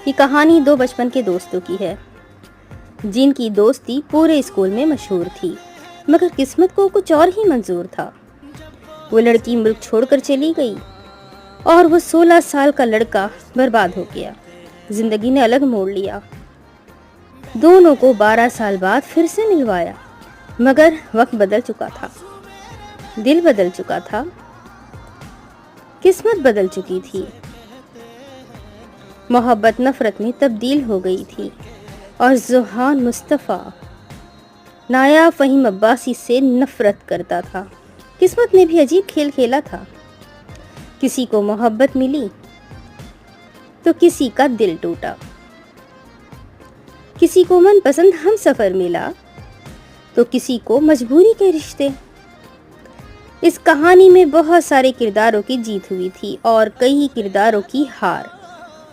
یہ کہانی دو بچپن کے دوستوں کی ہے جن کی دوستی پورے اسکول میں مشہور تھی، مگر قسمت کو کچھ اور ہی منظور تھا۔ وہ لڑکی ملک چھوڑ کر چلی گئی اور وہ 16 سال کا لڑکا برباد ہو گیا۔ زندگی نے الگ موڑ لیا، دونوں کو 12 سال بعد پھر سے ملوایا، مگر وقت بدل چکا تھا، دل بدل چکا تھا، قسمت بدل چکی تھی۔ محبت نفرت میں تبدیل ہو گئی تھی اور ذوحان مصطفیٰ نایاب فہیم عباسی سے نفرت کرتا تھا۔ قسمت نے بھی عجیب کھیل کھیلا تھا، کسی کو محبت ملی تو کسی کا دل ٹوٹا، کسی کو من پسند ہم سفر ملا تو کسی کو مجبوری کے رشتے۔ اس کہانی میں بہت سارے کرداروں کی جیت ہوئی تھی اور کئی کرداروں کی ہار۔